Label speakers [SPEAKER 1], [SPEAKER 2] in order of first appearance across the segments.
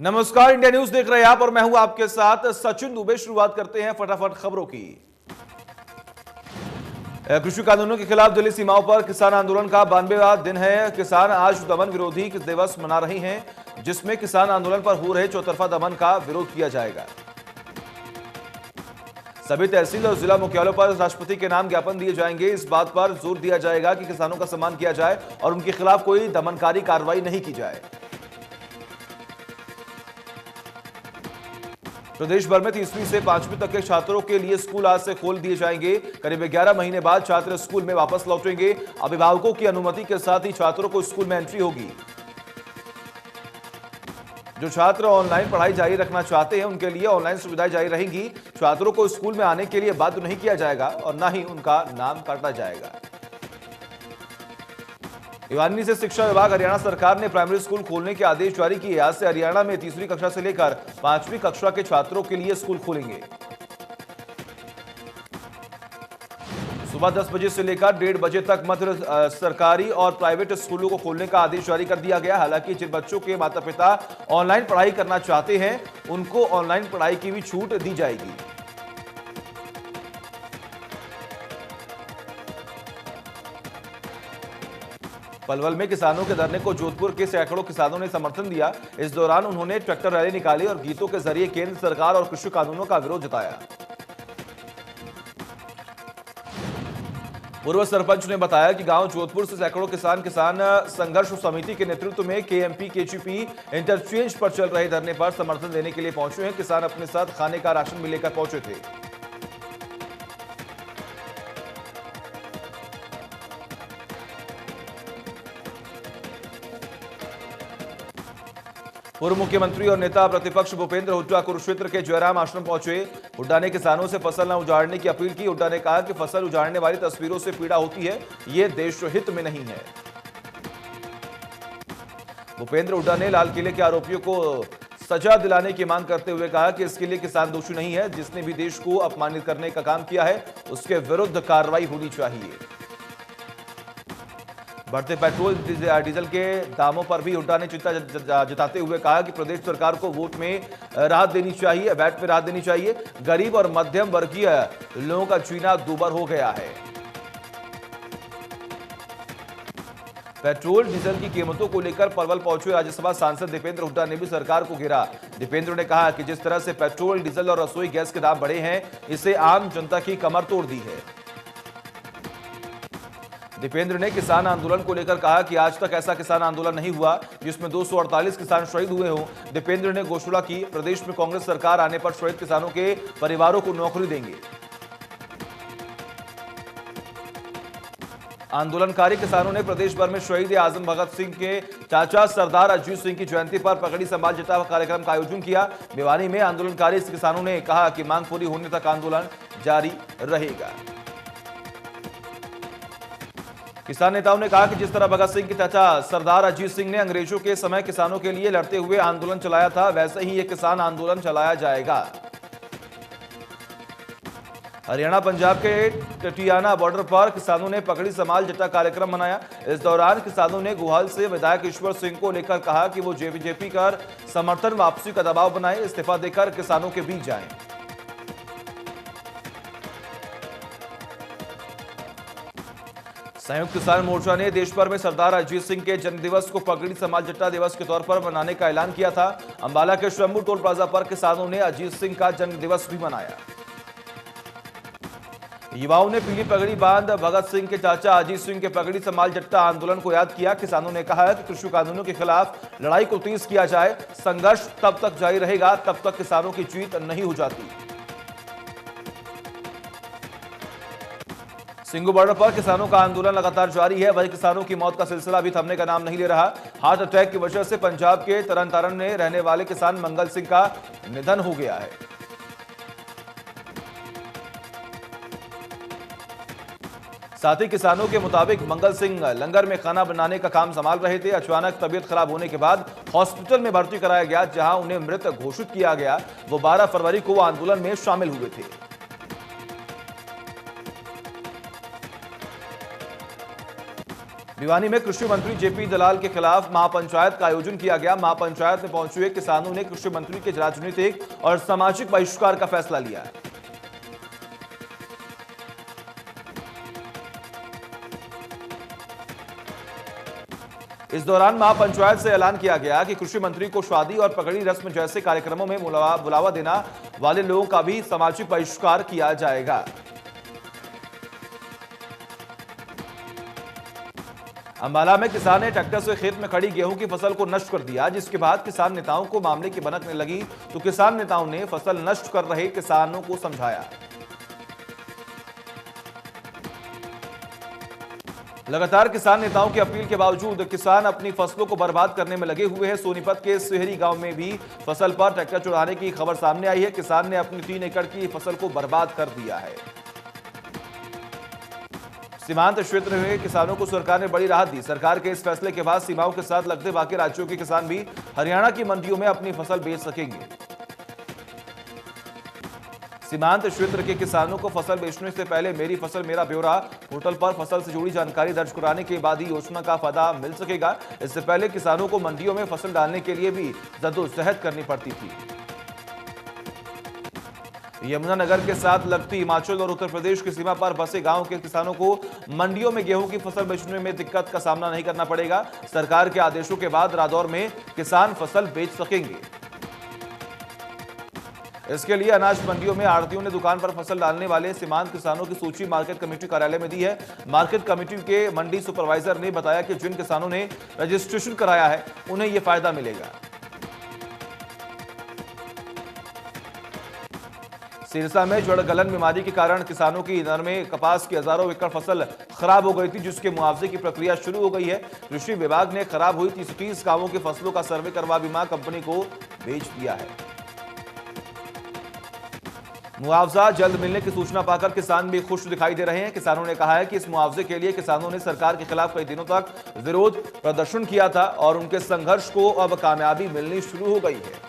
[SPEAKER 1] नमस्कार, India news देख रहे हैं आप और मैं हूं आपके साथ सचिन दुबे। शुरुआत करते हैं फटाफट खबरों की। कृषि कानूनों के खिलाफ दिल्ली सीमाओं पर किसान आंदोलन का 92वां दिन है। किसान आज दमन विरोधी दिवस मना रहे हैं, जिसमें किसान आंदोलन पर हो रहे चौतरफा दमन का विरोध किया जाएगा। सभी तहसील और जिला मुख्यालयों पर राष्ट्रपति के नाम ज्ञापन दिए जाएंगे। इस बात पर जोर दिया जाएगा कि किसानों का सम्मान किया जाए और उनके खिलाफ कोई दमनकारी कार्रवाई नहीं की जाए। प्रदेश भर में 3वीं से 5वीं तक के छात्रों के लिए स्कूल आज से खोल दिए जाएंगे। करीब 11 महीने बाद छात्र स्कूल में वापस लौटेंगे। अभिभावकों की अनुमति के साथ ही छात्रों को स्कूल में एंट्री होगी। जो छात्र ऑनलाइन पढ़ाई जारी रखना चाहते हैं, उनके लिए ऑनलाइन सुविधाएं जारी रहेंगी। छात्रों को स्कूल में आने के लिए बाध्य नहीं किया जाएगा और न ही उनका नाम काटा जाएगा। भिवानी से शिक्षा विभाग हरियाणा सरकार ने प्राइमरी स्कूल खोलने के आदेश जारी किए। आज से हरियाणा में 3वीं कक्षा से लेकर 5वीं कक्षा के छात्रों के लिए स्कूल खोलेंगे। सुबह 10 बजे से लेकर 1:30 बजे तक मात्र सरकारी और प्राइवेट स्कूलों को खोलने का आदेश जारी कर दिया गया। हालांकि जिन बच्चों के माता पिता ऑनलाइन पढ़ाई करना चाहते हैं, उनको ऑनलाइन पढ़ाई की भी छूट दी जाएगी। पलवल में किसानों के धरने को जोधपुर के सैकड़ों किसानों ने समर्थन दिया। इस दौरान उन्होंने ट्रैक्टर रैली निकाली और गीतों के जरिए केंद्र सरकार और कृषि कानूनों का विरोध जताया। पूर्व सरपंच ने बताया कि गांव जोधपुर से सैकड़ों किसान संघर्ष समिति के नेतृत्व में केएमपी केजीपी इंटरचेंज पर चल रहे धरने पर समर्थन देने के लिए पहुंचे हैं। किसान अपने साथ खाने का राशन भी लेकर पहुंचे थे। पूर्व मुख्यमंत्री और नेता प्रतिपक्ष भूपेंद्र हुड्डा कुरुक्षेत्र के जयराम आश्रम पहुंचे। हुड्डा ने किसानों से फसल न उजाड़ने की अपील की। हुड्डा ने कहा कि फसल उजाड़ने वाली तस्वीरों से पीड़ा होती है, ये देशहित में नहीं है। भूपेंद्र हुड्डा ने लाल किले के आरोपियों को सजा दिलाने की मांग करते हुए कहा कि इसके लिए किसान दोषी नहीं है। जिसने भी देश को अपमानित करने का काम किया है, उसके विरुद्ध कार्रवाई होनी चाहिए। बढ़ते पेट्रोल डीजल के दामों पर भी हुड्डा ने चिंता जताते हुए कहा कि प्रदेश सरकार को वोट में राहत देनी चाहिए, वैट में राहत देनी चाहिए। गरीब और मध्यम वर्गीय लोगों का जीना दूभर हो गया है। पेट्रोल डीजल की कीमतों को लेकर पलवल पहुंचे राज्यसभा सांसद दीपेंद्र हुड्डा ने भी सरकार को घेरा। दीपेंद्र ने कहा कि जिस तरह से पेट्रोल डीजल और रसोई गैस के दाम बढ़े हैं, इससे आम जनता की कमर तोड़ दी है। दीपेंद्र ने किसान आंदोलन को लेकर कहा कि आज तक ऐसा किसान आंदोलन नहीं हुआ जिसमें 248 किसान शहीद हुए हों। दीपेंद्र ने घोषणा की, प्रदेश में कांग्रेस सरकार आने पर शहीद किसानों के परिवारों को नौकरी देंगे। आंदोलनकारी किसानों ने प्रदेश भर में शहीद आजम भगत सिंह के चाचा सरदार अजीत सिंह की जयंती पर पगड़ी संभाल जटा कार्यक्रम का आयोजन किया। भिवानी में आंदोलनकारी किसानों ने कहा कि मांग पूरी होने तक आंदोलन जारी रहेगा। किसान नेताओं ने कहा कि जिस तरह भगत सिंह के चाचा सरदार अजीत सिंह ने अंग्रेजों के समय किसानों के लिए लड़ते हुए आंदोलन चलाया था, वैसे ही ये किसान आंदोलन चलाया जाएगा। हरियाणा पंजाब के टटियाना बॉर्डर पर किसानों ने पगड़ी संभाल जटा कार्यक्रम मनाया। इस दौरान किसानों ने गोहाल से विधायक ईश्वर सिंह को लेकर कहा कि वो जेपी कर समर्थन वापसी का दबाव बनाए, इस्तीफा देकर किसानों के बीच जाएं। संयुक्त किसान मोर्चा ने देश भर में सरदार अजीत सिंह के जन्मदिवस को पगड़ी संभाल जट्टा दिवस के तौर पर मनाने का ऐलान किया था। अंबाला के शंभू टोल प्लाजा पर किसानों ने अजीत सिंह का जन्मदिवस भी मनाया। युवाओं ने पीली पगड़ी बांध भगत सिंह के चाचा अजीत सिंह के पगड़ी संभाल जट्टा आंदोलन को याद किया। किसानों ने कहा कि कृषि कानूनों के खिलाफ लड़ाई को तेज किया जाए। संघर्ष तब तक जारी रहेगा तब तक किसानों की जीत नहीं हो जाती। सिंगू बॉर्डर पर किसानों का आंदोलन लगातार जारी है। वहीं किसानों की मौत का सिलसिला भी थमने का नाम नहीं ले रहा। हार्ट अटैक की वजह से पंजाब के तरन तारण में रहने वाले किसान मंगल सिंह का निधन हो गया है। साथ ही किसानों के मुताबिक मंगल सिंह लंगर में खाना बनाने का काम संभाल रहे थे। अचानक तबीयत खराब होने के बाद हॉस्पिटल में भर्ती कराया गया, जहां उन्हें मृत घोषित किया गया। वो 12 फरवरी को आंदोलन में शामिल हुए थे। भिवानी में कृषि मंत्री जेपी दलाल के खिलाफ महापंचायत का आयोजन किया गया। महापंचायत में पहुंचे हुए किसानों ने कृषि मंत्री के राजनीतिक और सामाजिक बहिष्कार का फैसला लिया है। इस दौरान महापंचायत से ऐलान किया गया कि कृषि मंत्री को शादी और पगड़ी रस्म जैसे कार्यक्रमों में बुलावा देना वाले लोगों का भी सामाजिक बहिष्कार किया जाएगा। अंबाला में किसान ने ट्रैक्टर से खेत में खड़ी गेहूं की फसल को नष्ट कर दिया, जिसके बाद किसान नेताओं को मामले की भनक लगी तो किसान नेताओं ने फसल नष्ट कर रहे किसानों को समझाया। लगातार किसान नेताओं की अपील के बावजूद किसान अपनी फसलों को बर्बाद करने में लगे हुए हैं। सोनीपत के सेहरी गांव में भी फसल पर ट्रैक्टर चढ़ाने की खबर सामने आई है। किसान ने अपनी 3 एकड़ की फसल को बर्बाद कर दिया है। सीमांत क्षेत्र में किसानों को सरकार ने बड़ी राहत दी। सरकार के इस फैसले के बाद सीमाओं के साथ लगते बाकी राज्यों के किसान भी हरियाणा की मंडियों में अपनी फसल बेच सकेंगे। सीमांत क्षेत्र के किसानों को फसल बेचने से पहले मेरी फसल मेरा ब्यौरा पोर्टल पर फसल से जुड़ी जानकारी दर्ज कराने के बाद ही योजना का फायदा मिल सकेगा। इससे पहले किसानों को मंडियों में फसल डालने के लिए भी जद्दोजहद करनी पड़ती थी। यमुनानगर के साथ लगती हिमाचल और उत्तर प्रदेश की सीमा पर बसे गांव के किसानों को मंडियों में गेहूं की फसल बेचने में दिक्कत का सामना नहीं करना पड़ेगा। सरकार के आदेशों के बाद रादौर में किसान फसल बेच सकेंगे। इसके लिए अनाज मंडियों में आढ़तियों ने दुकान पर फसल डालने वाले सीमांत किसानों की सूची मार्केट कमेटी कार्यालय में दी है। मार्केट कमेटी के मंडी सुपरवाइजर ने बताया कि जिन किसानों ने रजिस्ट्रेशन कराया है उन्हें यह फायदा मिलेगा। सिरसा में जड़ गलन बीमारी के कारण किसानों की नरमे कपास की हजारों एकड़ फसल खराब हो गई थी, जिसके मुआवजे की प्रक्रिया शुरू हो गई है। कृषि विभाग ने खराब हुई 30 गांवों की फसलों का सर्वे करवा बीमा कंपनी को भेज दिया है। मुआवजा जल्द मिलने की सूचना पाकर किसान भी खुश दिखाई दे रहे हैं। किसानों ने कहा है कि इस मुआवजे के लिए किसानों ने सरकार के खिलाफ कई दिनों तक विरोध प्रदर्शन किया था और उनके संघर्ष को अब कामयाबी मिलनी शुरू हो गई है।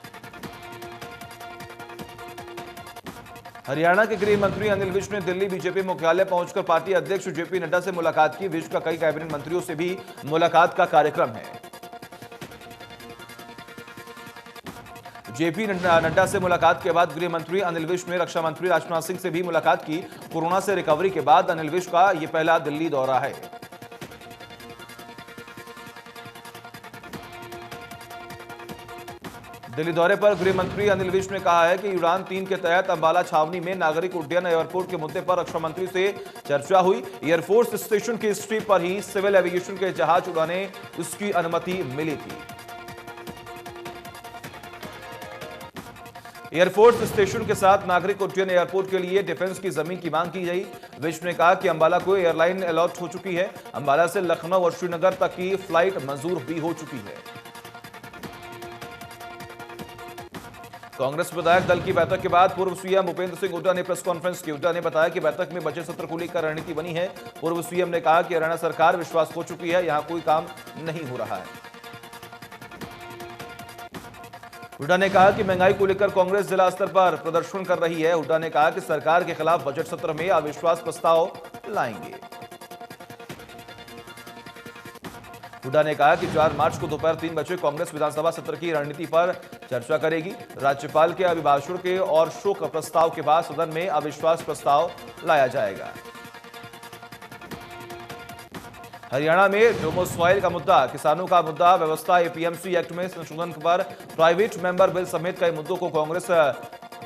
[SPEAKER 1] हरियाणा के गृह मंत्री अनिल विज ने दिल्ली बीजेपी मुख्यालय पहुंचकर पार्टी अध्यक्ष जेपी नड्डा से मुलाकात की। विज का कई कैबिनेट मंत्रियों से भी मुलाकात का कार्यक्रम है। जेपी नड्डा से मुलाकात के बाद गृह मंत्री अनिल विज ने रक्षा मंत्री राजनाथ सिंह से भी मुलाकात की। कोरोना से रिकवरी के बाद अनिल विज का यह पहला दिल्ली दौरा है। दिल्ली दौरे पर गृह मंत्री अनिल विज ने कहा है कि उड़ान 3 के तहत अंबाला छावनी में नागरिक उड्डयन एयरपोर्ट के मुद्दे पर रक्षा मंत्री से चर्चा हुई। एयरफोर्स स्टेशन की स्ट्रिप पर ही सिविल एविएशन के जहाज उड़ाने उसकी अनुमति मिली थी। एयरफोर्स स्टेशन के साथ नागरिक उड्डयन एयरपोर्ट के लिए डिफेंस की जमीन की मांग की गई। विज ने कहा कि अंबाला को एयरलाइन अलॉट हो चुकी है। अंबाला से लखनऊ और श्रीनगर तक की फ्लाइट मंजूर भी हो चुकी है। कांग्रेस विधायक दल की बैठक के बाद पूर्व सीएम भूपेंद्र सिंह हुड्डा ने प्रेस कॉन्फ्रेंस की। हुड्डा ने बताया कि बैठक में बजट सत्र को लेकर रणनीति बनी है। पूर्व सीएम ने कहा कि हरियाणा सरकार विश्वास खो चुकी है, यहां कोई काम नहीं हो रहा है। हुड्डा ने कहा कि महंगाई को लेकर कांग्रेस जिला स्तर पर प्रदर्शन कर रही है। हुड्डा ने कहा कि सरकार के खिलाफ बजट सत्र में अविश्वास प्रस्ताव लाएंगे। हुड्डा ने कहा कि 4 मार्च को दोपहर 3 बजे कांग्रेस विधानसभा सत्र की रणनीति पर चर्चा करेगी। राज्यपाल के अभिभाषण के और शोक प्रस्ताव के बाद सदन में अविश्वास प्रस्ताव लाया जाएगा। हरियाणा में डोमोसॉइल का मुद्दा, किसानों का मुद्दा, व्यवस्था, एपीएमसी एक्ट में संशोधन पर प्राइवेट मेंबर बिल समेत कई मुद्दों को कांग्रेस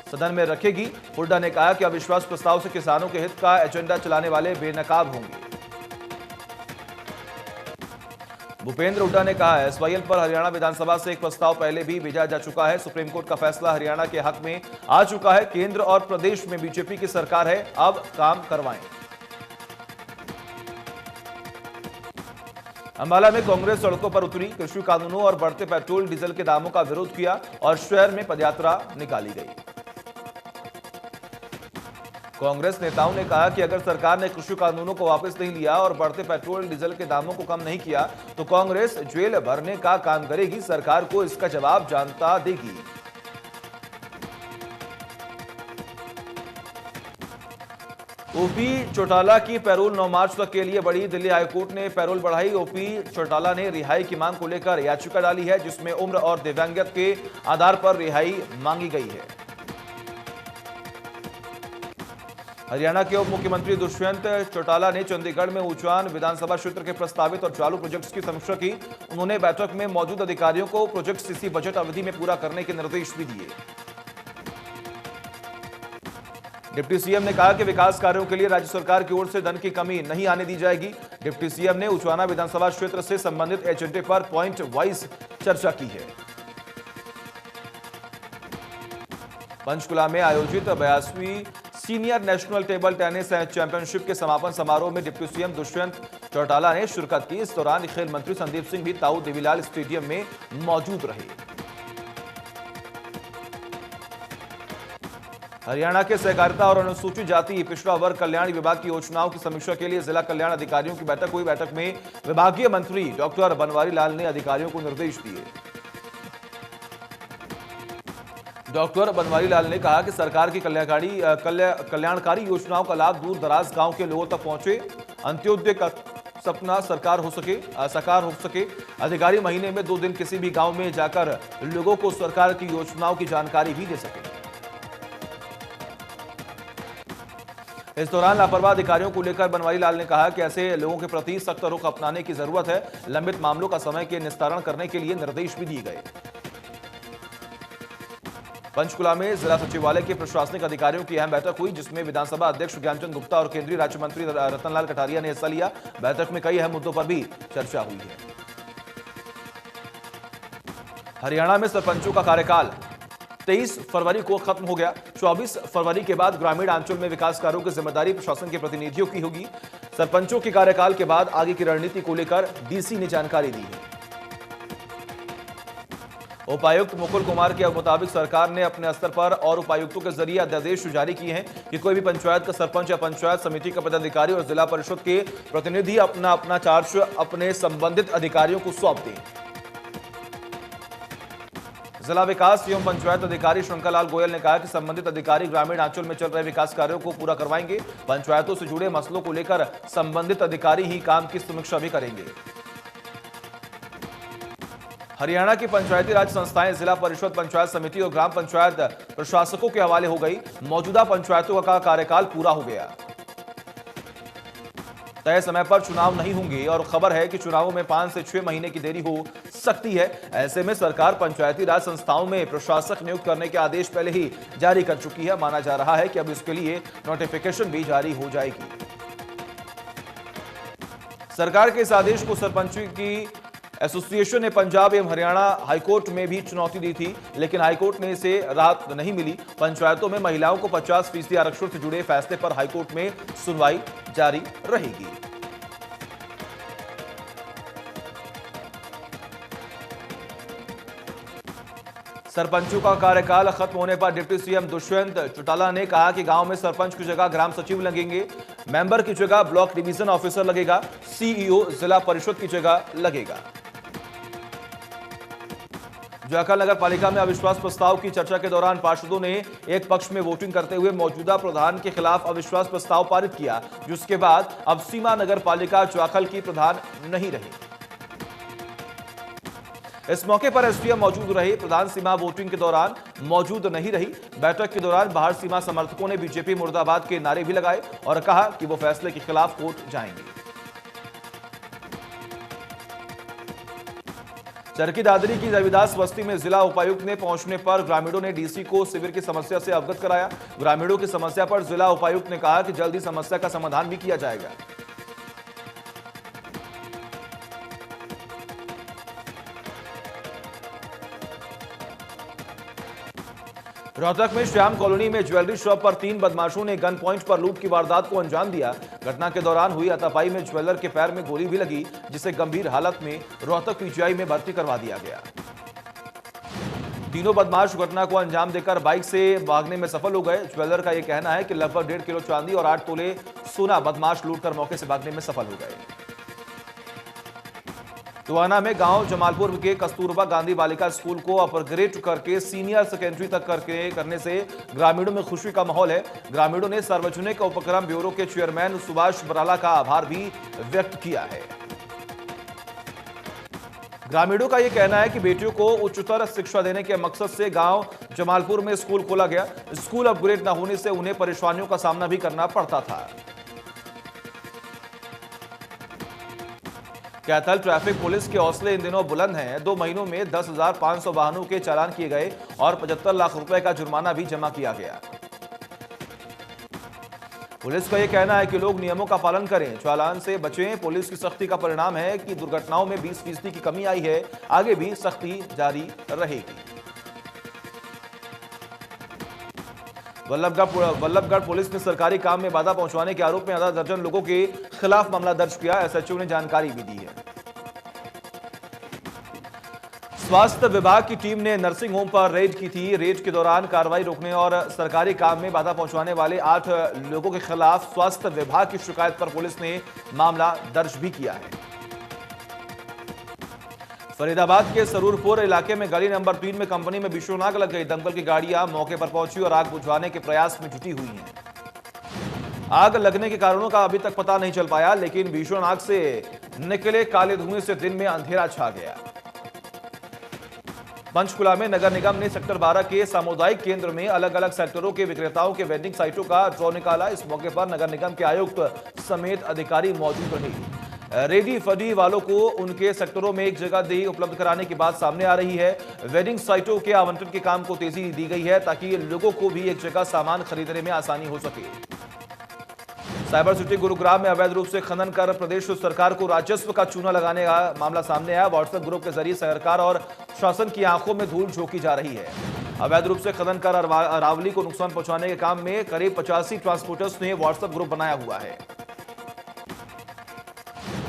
[SPEAKER 1] सदन में रखेगी। हुड्डा ने कहा कि अविश्वास प्रस्ताव से किसानों के हित का एजेंडा चलाने वाले बेनकाब होंगे। भूपेंद्र हुड्डा ने कहा है एसवाईएल पर हरियाणा विधानसभा से एक प्रस्ताव पहले भी भेजा जा चुका है। सुप्रीम कोर्ट का फैसला हरियाणा के हक में आ चुका है। केंद्र और प्रदेश में बीजेपी की सरकार है, अब काम करवाएं। अंबाला में कांग्रेस सड़कों पर उतरी, कृषि कानूनों और बढ़ते पेट्रोल डीजल के दामों का विरोध किया और शहर में पदयात्रा निकाली गई। कांग्रेस नेताओं ने कहा कि अगर सरकार ने कृषि कानूनों को वापस नहीं लिया और बढ़ते पेट्रोल डीजल के दामों को कम नहीं किया तो कांग्रेस जेल भरने का काम करेगी। सरकार को इसका जवाब जनता देगी। ओपी चौटाला की पैरोल 9 मार्च तक के लिए बढ़ी। दिल्ली हाईकोर्ट ने पैरोल बढ़ाई। ओपी चौटाला ने रिहाई की मांग को लेकर याचिका डाली है, जिसमें उम्र और दिव्यांगता के आधार पर रिहाई मांगी गई है। हरियाणा के उप मुख्यमंत्री दुष्यंत चौटाला ने चंडीगढ़ में ऊंचान विधानसभा क्षेत्र के प्रस्तावित और चालू प्रोजेक्ट्स की समीक्षा की। उन्होंने बैठक में मौजूद अधिकारियों को प्रोजेक्ट्स इसी बजट अवधि में पूरा करने के निर्देश भी दिए। डिप्टी सीएम ने कहा कि विकास कार्यों के लिए राज्य सरकार की ओर से धन की कमी नहीं आने दी जाएगी। डिप्टी सीएम ने उचाना विधानसभा क्षेत्र से संबंधित एजेंडे पर पॉइंट वाइज चर्चा की है। पंचकुला में आयोजित 82वीं senior national table tennis championship के समापन समारोह में डिप्टी सीएम दुष्यंत चौटाला ने शिरकत की। इस दौरान खेल मंत्री संदीप सिंह भी ताऊ देवीलाल स्टेडियम में मौजूद रहे। हरियाणा के सहकारिता और अनुसूचित जाति पिछड़ा वर्ग कल्याण विभाग की योजनाओं की समीक्षा के लिए जिला कल्याण अधिकारियों की बैठक हुई। बैठक में विभागीय मंत्री डॉक्टर बनवारी लाल ने अधिकारियों को निर्देश दिए। डॉक्टर बनवारी लाल ने कहा कि सरकार की कल्याणकारी योजनाओं का लाभ दूर दराज गांव के लोगों तक पहुंचे, अंत्योदय का सपना साकार हो सके। अधिकारी महीने में 2 दिन किसी भी गांव में जाकर लोगों को सरकार की योजनाओं की जानकारी भी दे सके। इस दौरान लापरवाह अधिकारियों को लेकर बनवारी लाल ने कहा कि ऐसे लोगों के प्रति सख्त रुख अपनाने की जरूरत है। लंबित मामलों का समय के निस्तारण करने के लिए निर्देश भी दिए गए। पंचकुला में जिला सचिवालय के प्रशासनिक अधिकारियों की अहम बैठक हुई, जिसमें विधानसभा अध्यक्ष ज्ञानचंद गुप्ता और केंद्रीय राज्य मंत्री रतनलाल कटारिया ने हिस्सा लिया। बैठक में कई अहम मुद्दों पर भी चर्चा हुई है। हरियाणा में सरपंचों का कार्यकाल 23 फरवरी को खत्म हो गया। 24 फरवरी के बाद ग्रामीण अंचल में विकास कार्यों की जिम्मेदारी प्रशासन के प्रतिनिधियों की होगी। सरपंचों के कार्यकाल के बाद आगे की रणनीति को लेकर डीसी ने जानकारी दी है। उपायुक्त मुकुल कुमार के मुताबिक सरकार ने अपने स्तर पर और उपायुक्तों के जरिए अध्यादेश जारी किए हैं कि कोई भी पंचायत का सरपंच या पंचायत समिति का पदाधिकारी और जिला परिषद के प्रतिनिधि अपना चार्ज अपने संबंधित अधिकारियों को सौंप दें। जिला विकास एवं पंचायत अधिकारी शंकरलाल गोयल ने कहा कि संबंधित अधिकारी ग्रामीण अंचल में चल रहे विकास कार्यों को पूरा करवाएंगे। पंचायतों से जुड़े मसलों को लेकर संबंधित अधिकारी ही काम की समीक्षा भी करेंगे। हरियाणा की पंचायती राज संस्थाएं जिला परिषद, पंचायत समिति और ग्राम पंचायत प्रशासकों के हवाले हो गई। मौजूदा पंचायतों का कार्यकाल पूरा हो गया। तय समय पर चुनाव नहीं होंगे और खबर है कि चुनावों में 5 से 6 महीने की देरी हो सकती है। ऐसे में सरकार पंचायती राज संस्थाओं में प्रशासक नियुक्त करने के आदेश पहले ही जारी कर चुकी है। माना जा रहा है कि अब इसके लिए नोटिफिकेशन भी जारी हो जाएगी। सरकार के इस आदेश को सरपंचों की एसोसिएशन ने पंजाब एवं हरियाणा हाईकोर्ट में भी चुनौती दी थी, लेकिन हाईकोर्ट ने इसे राहत नहीं मिली। पंचायतों में महिलाओं को 50% आरक्षण से जुड़े फैसले पर हाईकोर्ट में सुनवाई जारी रहेगी। सरपंचों का कार्यकाल खत्म होने पर डिप्टी सीएम दुष्यंत चौटाला ने कहा कि गांव में सरपंच की जगह ग्राम सचिव लगेंगे, मेंबर की जगह ब्लॉक डिवीजन ऑफिसर लगेगा, सीईओ जिला परिषद की जगह लगेगा। जाखल नगर पालिका में अविश्वास प्रस्ताव की चर्चा के दौरान पार्षदों ने एक पक्ष में वोटिंग करते हुए मौजूदा प्रधान के खिलाफ अविश्वास प्रस्ताव पारित किया, जिसके बाद अब सीमा नगर पालिका जाखल की प्रधान नहीं रही। इस मौके पर एसडीएम मौजूद रहे। प्रधान सीमा वोटिंग के दौरान मौजूद नहीं रही। बैठक के दौरान बाहर सीमा समर्थकों ने बीजेपी मुर्दाबाद के नारे भी लगाए और कहा कि वो फैसले के खिलाफ कोर्ट जाएंगे। चरखी दादरी की रविदास बस्ती में जिला उपायुक्त ने पहुंचने पर ग्रामीणों ने डीसी को शिविर की समस्या से अवगत कराया। ग्रामीणों की समस्या पर जिला उपायुक्त ने कहा कि जल्दी समस्या का समाधान भी किया जाएगा। रोहतक में श्याम कॉलोनी में ज्वेलरी शॉप पर 3 बदमाशों ने गन पॉइंट पर लूट की वारदात को अंजाम दिया। घटना के दौरान हुई हाथापाई में ज्वेलर के पैर में गोली भी लगी, जिसे गंभीर हालत में रोहतक पीजीआई में भर्ती करवा दिया गया। तीनों बदमाश घटना को अंजाम देकर बाइक से भागने में सफल हो गए। ज्वेलर का यह कहना है कि लगभग 1.5 किलो चांदी और 8 तोले सोना बदमाश लूटकर मौके से भागने में सफल हो गए। टोहाना में गांव जमालपुर के कस्तूरबा गांधी बालिका स्कूल को अपग्रेड करके सीनियर सेकेंडरी तक करने से ग्रामीणों में खुशी का माहौल है। ग्रामीणों ने सार्वजनिक उपक्रम ब्यूरो के चेयरमैन सुभाष बराला का आभार भी व्यक्त किया है। ग्रामीणों का यह कहना है कि बेटियों को उच्चतर शिक्षा देने के मकसद से गांव जमालपुर में स्कूल खोला गया। स्कूल अपग्रेड न होने से उन्हें परेशानियों का सामना भी करना पड़ता था। कैथल ट्रैफिक पुलिस के हौसले इन दिनों बुलंद हैं। 2 महीनों में 10,500 वाहनों के चालान किए गए और 75 लाख रुपए का जुर्माना भी जमा किया गया। पुलिस का यह कहना है कि लोग नियमों का पालन करें, चालान से बचें। पुलिस की सख्ती का परिणाम है कि दुर्घटनाओं में 20% की कमी आई है। आगे भी सख्ती जारी रहेगी। वल्लभगढ़ पुलिस ने सरकारी काम में बाधा पहुंचाने के आरोप में आधा दर्जन लोगों के खिलाफ मामला दर्ज किया। एसएचओ ने जानकारी भी दी है। स्वास्थ्य विभाग की टीम ने नर्सिंग होम पर रेड की थी। रेड के दौरान कार्रवाई रोकने और सरकारी काम में बाधा पहुंचाने वाले 8 लोगों के खिलाफ स्वास्थ्य विभाग की शिकायत पर पुलिस ने मामला दर्ज भी किया है। फरीदाबाद के सरूरपुर इलाके में गली नंबर 3 में कंपनी में भीषण आग लग गई। दमकल की गाड़ियां मौके पर पहुंची और आग बुझाने के प्रयास में जुटी हुई हैं। आग लगने के कारणों का अभी तक पता नहीं चल पाया, लेकिन भीषण आग से निकले काले धुएं से दिन में अंधेरा छा गया। पंचकुला में नगर निगम ने सेक्टर 12 के सामुदायिक केंद्र में अलग अलग सेक्टरों के विक्रेताओं के वेंडिंग साइटों का ड्रॉ निकाला। इस मौके पर नगर निगम के आयुक्त समेत अधिकारी मौजूद रहे। रेडी फडी वालों को उनके सेक्टरों में एक जगह दी उपलब्ध कराने की बात सामने आ रही है। वेडिंग साइटों के आवंटन के काम को तेजी दी गई है ताकि लोगों को भी एक जगह सामान खरीदने में आसानी हो सके। साइबर सिटी गुरुग्राम में अवैध रूप से खनन कर प्रदेश सरकार को राजस्व का चूना लगाने का मामला सामने आया। व्हाट्सएप ग्रुप के जरिए सरकार और शासन की आंखों में धूल झोंकी जा रही है। अवैध रूप से खनन कर अरावली को नुकसान पहुंचाने के काम में करीब 85 ट्रांसपोर्टर्स ने व्हाट्सएप ग्रुप बनाया हुआ है।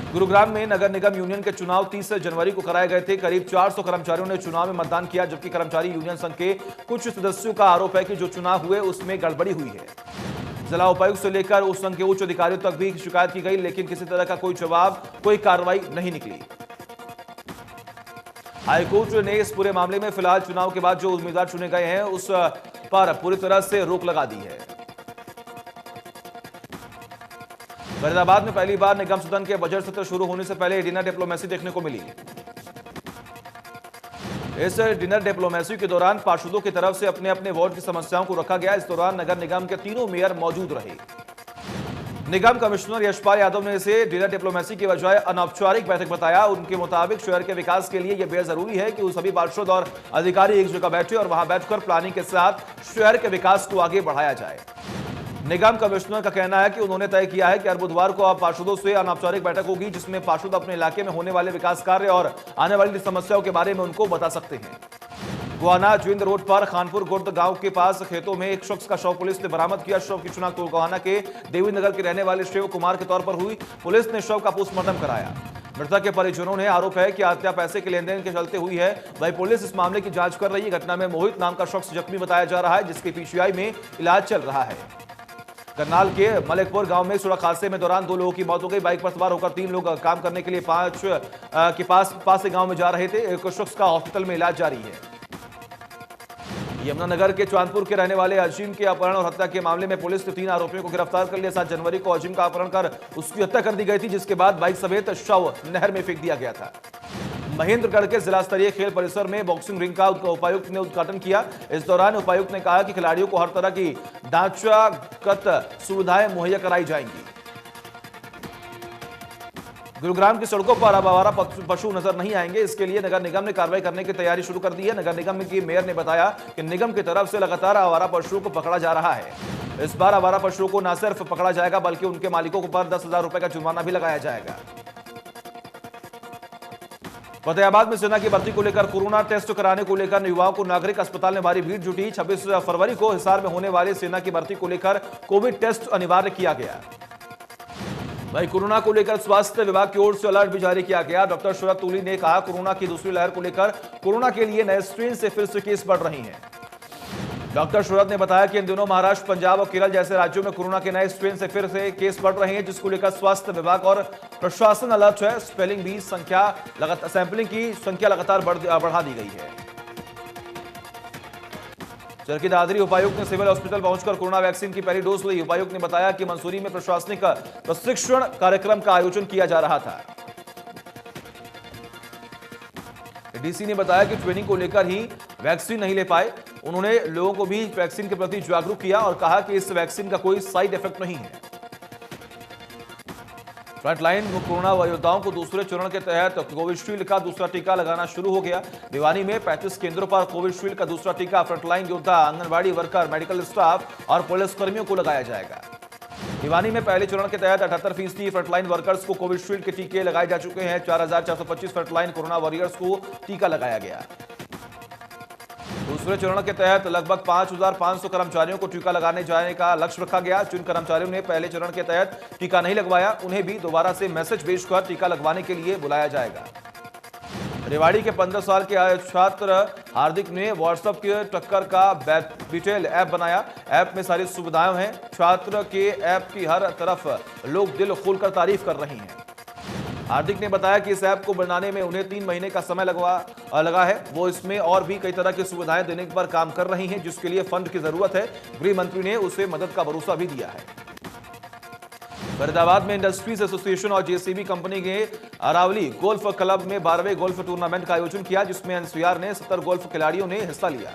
[SPEAKER 1] गुरुग्राम में नगर निगम यूनियन के चुनाव 30 जनवरी को कराए गए थे। करीब 400 कर्मचारियों ने चुनाव में मतदान किया, जबकि कर्मचारी यूनियन संघ के कुछ सदस्यों का आरोप है कि जो चुनाव हुए उसमें गड़बड़ी हुई है। जिला उपायुक्त से लेकर उस संघ के उच्च अधिकारियों तक भी शिकायत की गई, लेकिन किसी तरह का कोई जवाब, कोई कार्रवाई नहीं निकली। हाईकोर्ट ने इस पूरे मामले में फिलहाल चुनाव के बाद जो उम्मीदवार चुने गए हैं उस पर पूरी तरह से रोक लगा दी है। फरीदाबाद में पहली बार निगम सदन के बजट सत्र शुरू होने से पहले डिनर डिप्लोमेसी देखने को मिली। इस डिनर डिप्लोमेसी के दौरान पार्षदों की तरफ से अपने अपने वार्ड की समस्याओं को रखा गया। इस दौरान नगर निगम के तीनों मेयर मौजूद रहे। निगम कमिश्नर यशपाल यादव ने इसे डिनर डिप्लोमेसी की बजाय अनौपचारिक बैठक बताया। उनके मुताबिक शहर के विकास के लिए यह बेहद जरूरी है कि सभी पार्षद और अधिकारी एक जगह बैठे और वहां बैठकर प्लानिंग के साथ शहर के विकास को आगे बढ़ाया जाए। निगम कमिश्नर का कहना है कि उन्होंने तय किया है कि हर बुधवार को अब पार्षदों से अनौपचारिक बैठक होगी, जिसमें पार्षद अपने इलाके में होने वाले विकास कार्य और आने वाली समस्याओं के बारे में उनको बता सकते हैं। गोहाना जिंद रोड पर खानपुर गुर्द गांव के पास खेतों में एक शख्स का शव पुलिस ने बरामद किया। शव की शिनाख्त गोहाना के देवी नगर के रहने वाले शिव कुमार के तौर पर हुई। पुलिस ने शव का पोस्टमार्टम कराया। मृतक के परिजनों ने आरोप है कि हत्या पैसे के लेन देन के चलते हुई है। वही पुलिस इस मामले की जांच कर रही है। घटना में मोहित नाम का शख्स जख्मी बताया जा रहा है, जिसके पीजीआई में इलाज चल रहा है। करनाल के मलिकपुर गांव में सड़क हादसे में दौरान 2 लोगों की मौत हो गई। बाइक पर सवार होकर 3 लोग काम करने के लिए 5 के पास से गांव में जा रहे थे। एक शख्स का हॉस्पिटल में इलाज जारी है। यमुनानगर के चांदपुर के रहने वाले अजीम के अपहरण और हत्या के मामले में पुलिस ने 3 आरोपियों को गिरफ्तार कर लिया। 7 जनवरी को अजीम का अपहरण कर उसकी हत्या कर दी गई थी, जिसके बाद बाइक समेत शव नहर में फेंक दिया गया था। महेंद्रगढ़ के जिला स्तरीय खेल परिसर में बॉक्सिंग रिंग का उपायुक्त ने उद्घाटन किया। इस दौरान उपायुक्त ने कहा कि खिलाड़ियों को हर तरह की ढांचागत सुविधाएं मुहैया कराई जाएंगी। गुरुग्राम की सड़कों पर अब आवारा पशु नजर नहीं आएंगे। इसके लिए नगर निगम ने कार्रवाई करने की तैयारी शुरू कर दी है। नगर निगम की मेयर ने बताया कि निगम की तरफ से लगातार आवारा पशुओं को पकड़ा जा रहा है। इस बार आवारा पशुओं को न सिर्फ पकड़ा जाएगा बल्कि उनके मालिकों पर 10,000 रुपए का जुर्माना भी लगाया जाएगा। फतेहाबाद में सेना की भर्ती को लेकर कोरोना टेस्ट कराने को लेकर युवाओं को नागरिक अस्पताल में भारी भीड़ जुटी। 26 फरवरी को हिसार में होने वाले सेना की भर्ती को लेकर कोविड टेस्ट अनिवार्य किया गया। वहीं कोरोना को लेकर स्वास्थ्य विभाग की ओर से अलर्ट भी जारी किया गया। डॉक्टर शरद तूली ने कहा, कोरोना की दूसरी लहर को लेकर कोरोना के लिए नए स्ट्रेन से फिर से केस बढ़ रही हैं। डॉक्टर शरद ने बताया कि इन दिनों महाराष्ट्र, पंजाब और केरल जैसे राज्यों में कोरोना के नए स्ट्रेन से फिर से केस बढ़ रहे हैं, जिसको लेकर स्वास्थ्य विभाग और प्रशासन अलर्ट है। सैंपलिंग की संख्या लगातार बढ़ा दी गई है। चरखी दादरी उपायुक्त ने सिविल हॉस्पिटल पहुंचकर कोरोना वैक्सीन की पहली डोज ली। उपायुक्त ने बताया कि मंसूरी में प्रशासनिक प्रशिक्षण कार्यक्रम का आयोजन किया जा रहा था। डीसी ने बताया कि ट्रेनिंग को लेकर ही वैक्सीन नहीं ले पाए। उन्होंने लोगों को भी वैक्सीन के प्रति जागरूक किया और कहा कि इस वैक्सीन का कोई साइड इफेक्ट नहीं है। फ्रंटलाइन कोरोना योद्धाओं को दूसरे चरण के तहत कोविशील्ड का दूसरा टीका लगाना शुरू हो गया। भिवानी में 35 केंद्रों पर कोविशील्ड का दूसरा टीका फ्रंटलाइन योद्धा, आंगनबाड़ी वर्कर, मेडिकल स्टाफ और पुलिसकर्मियों को लगाया जाएगा। भिवानी में पहले चरण के तहत 78% फ्रंटलाइन वर्कर्स को कोविशील्ड के टीके लगाए जा चुके हैं। 4425 फ्रंटलाइन कोरोना वॉरियर्स को टीका लगाया गया। दूसरे चरण के तहत लगभग 5500 कर्मचारियों को टीका लगाने जाने का लक्ष्य रखा गया। जिन कर्मचारियों ने पहले चरण के तहत टीका नहीं लगवाया, उन्हें भी दोबारा से मैसेज भेजकर टीका लगवाने के लिए बुलाया जाएगा। रेवाड़ी के 15 साल के छात्र हार्दिक ने व्हाट्सएप के टक्कर का बीटेल ऐप बनाया। ऐप में सारी सुविधाएं हैं। छात्र के ऐप की हर तरफ लोग दिल खोलकर तारीफ कर रहे हैं। हार्दिक ने बताया कि इस ऐप को बनाने में उन्हें 3 महीने का समय लगा है। वो इसमें और भी कई तरह की सुविधाएं देने पर काम कर रही हैं, जिसके लिए फंड की जरूरत है। गृह मंत्री ने उसे मदद का भरोसा भी दिया है। फरीदाबाद में इंडस्ट्रीज एसोसिएशन और जेसीबी कंपनी के अरावली गोल्फ क्लब में 12वें गोल्फ टूर्नामेंट का आयोजन किया, जिसमें एनसीआर ने 70 गोल्फ खिलाड़ियों ने हिस्सा लिया।